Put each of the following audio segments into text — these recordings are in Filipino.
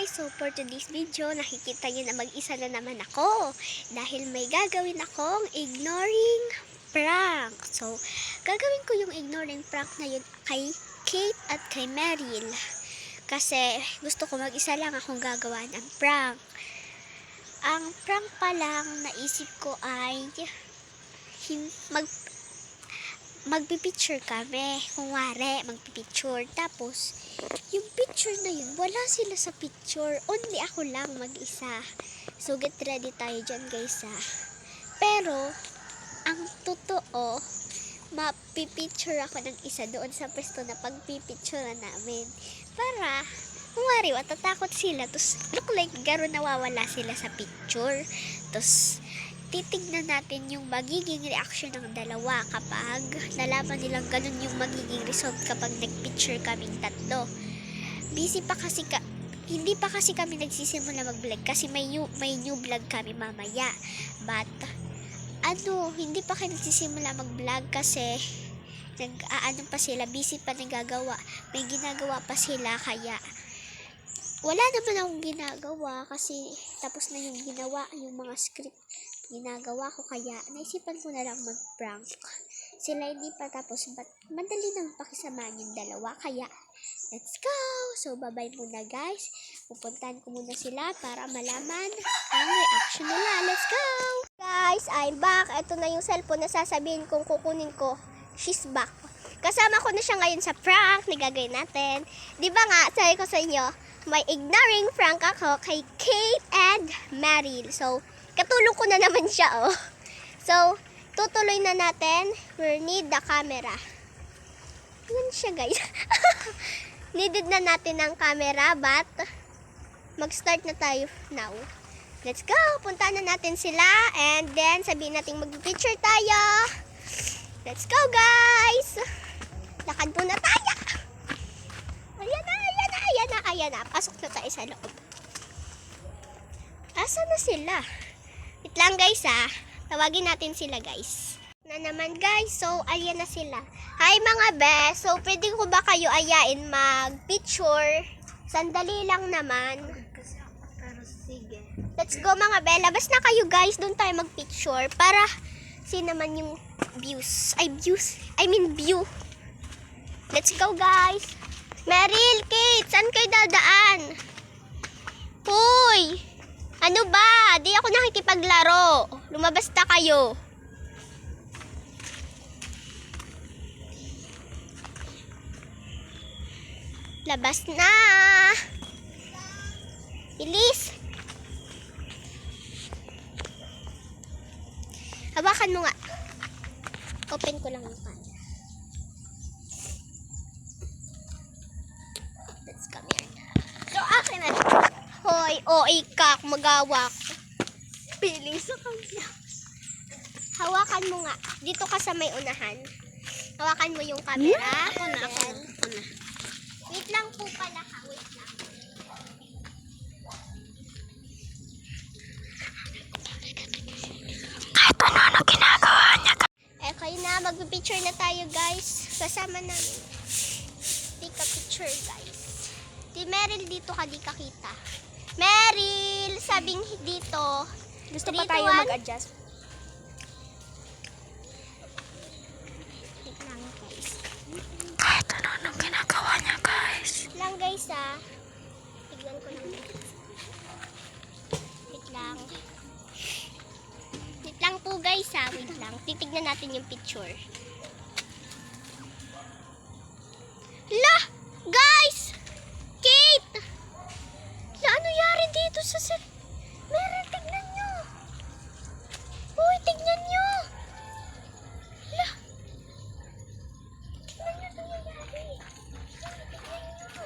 guys! So for today's video, nakikita nyo na mag-isa na naman ako. Dahil may gagawin akong ignoring prank. So, gagawin ko yung ignoring prank na yun kay Kate at kay Meryl. Kasi gusto ko mag-isa lang akong gagawa ng prank. Ang prank pa lang naisip ko ay magpipicture kami. Kunwari, magpipicture. Tapos, yung picture na yun, wala sila sa picture. Only ako lang mag-isa. So, get ready tayo dyan, guys, ha. Pero, ang totoo, mapipicture ako ng isa doon sa pwesto na pagpipicture namin. Para, kunwari, matatakot sila. Tapos, look like garo nawawala sila sa picture. Tapos, titignan natin yung magiging reaction ng dalawa kapag nalaman nilang ganun yung magiging result kapag nag-picture kaming tatlo. Busy pa kasi hindi pa kasi kami nagsisimula mag-vlog kasi may new vlog kami mamaya. But hindi pa kami nagsisimula mag-vlog kasi nag-aano pa sila, busy pa nagagawa. May ginagawa pa sila kaya wala naman akong ginagawa kasi tapos na yung ginawa, yung mga script ginagawa ko, kaya naisipan ko na lang mag-prank. Sila hindi pa tapos, but madali nang pakisamahan yung dalawa, kaya let's go! So, bye-bye muna guys. Pupuntahan ko muna sila para malaman ang reaction nila. Let's go! Guys, I'm back. Ito na yung cellphone na sasabihin kong kukunin ko. She's back. Kasama ko na siya ngayon sa prank na gagawin natin. Di ba nga, sabi ko sa inyo, may ignoring prank ako kay Kate and Meryl. So, katulong ko na naman siya, oh. So, tutuloy na natin. We need the camera. Yan siya, guys. Needed na natin ang camera, but mag-start na tayo now. Let's go! Punta na natin sila, and then sabihin natin mag-picture tayo. Let's go, guys! Lakad muna tayo. Ayan na, ayan na, ayan na, ayan na. Pasok na tayo sa loob. Asa na sila? Wait lang guys, ha. Tawagin natin sila, guys. Na naman guys, so ayan na sila. Hi mga bes. So pwede ko ba kayo ayain mag-picture? Sandali lang naman. Pero sige. Let's go mga be. Labas na kayo guys. Doon tayo mag-picture para naman yung views. I mean view. Let's go guys. Meryl, Kate, saan kayo dadaan? Hoy! Ano ba? Di ako nakikipaglaro. Lumabas na kayo. Labas na. Bilis. Hawakan mo nga. Open ko lang yung pan. Let's come here. So, akin na. Hoy, ikak, magawak. Piling sa kanya. Hawakan mo nga. Dito ka sa may unahan. Hawakan mo yung camera. Ako na. Wait lang po pala ka. Wait lang. Kahit ano ginagawa niya. Kayo na. Mag-picture na tayo, guys. Kasama namin. Take a picture, guys. Di Meryl, dito ka, di ka kita. Meryl, sabing dito. Gusto 3, pa tayo 2, 1. mag-adjust. Wait lang, guys. Kahit ano ginagawa niya, guys. Wait lang, guys, ha. Tignan ko lang. Wait lang. Wait lang po, guys, ha. Wait lang. Titignan natin yung picture. Lah! Guys! Kate! Ano nangyari dito sa set? Meron, tignan nyo. Uy, tignan nyo. Lah. Tignan nyo nangyayari. Tignan nyo.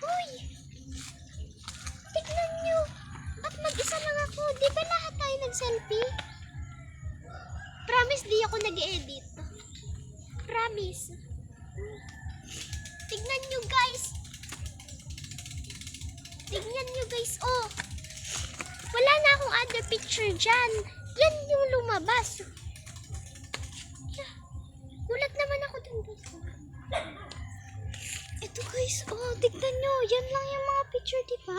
Uy. Tignan nyo. At mag-isa lang ako. Di ba lahat tayo nag-selfie? Promise di ako nag-edit. Promise. Tignan nyo guys. Tignan nyo guys, oh. Wala na akong other picture dyan. Yan yung lumabas. Gulat naman ako dun guys. Ito guys, oh, tignan nyo. Yan lang yung mga picture, di ba?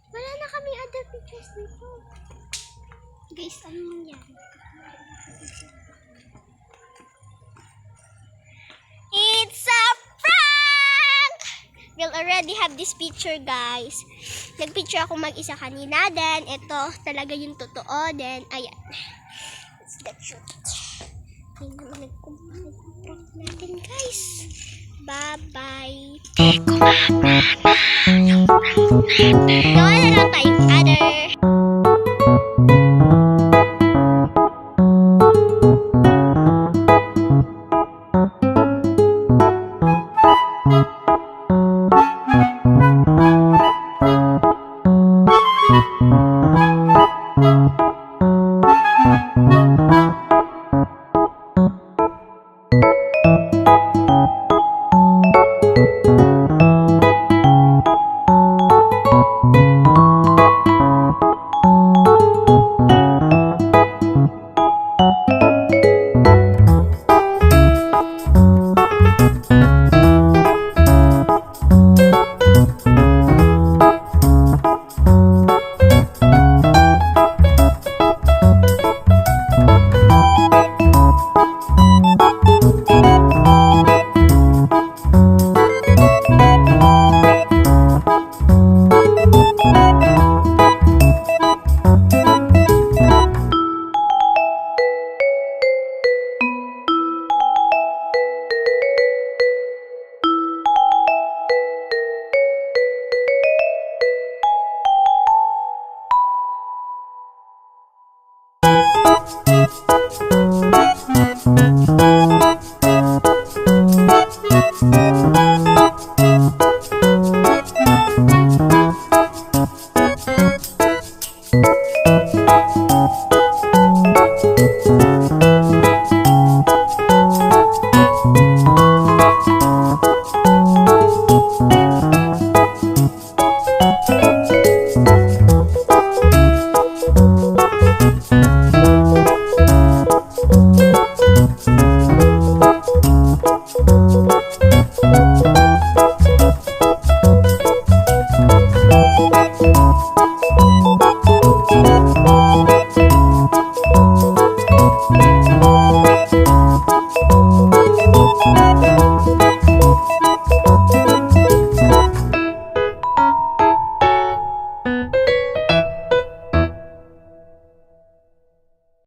Wala na kaming other pictures dito. Guys, ano nangyari? It's a prank! We'll already have this picture, guys. Nagpicture ako mag-isa kanina. Then, ito talaga yung totoo. Then, ayan. Let's get shoot. Hindi naman nagkumprank natin, guys. Bye-bye. Gawa na lang tayong other.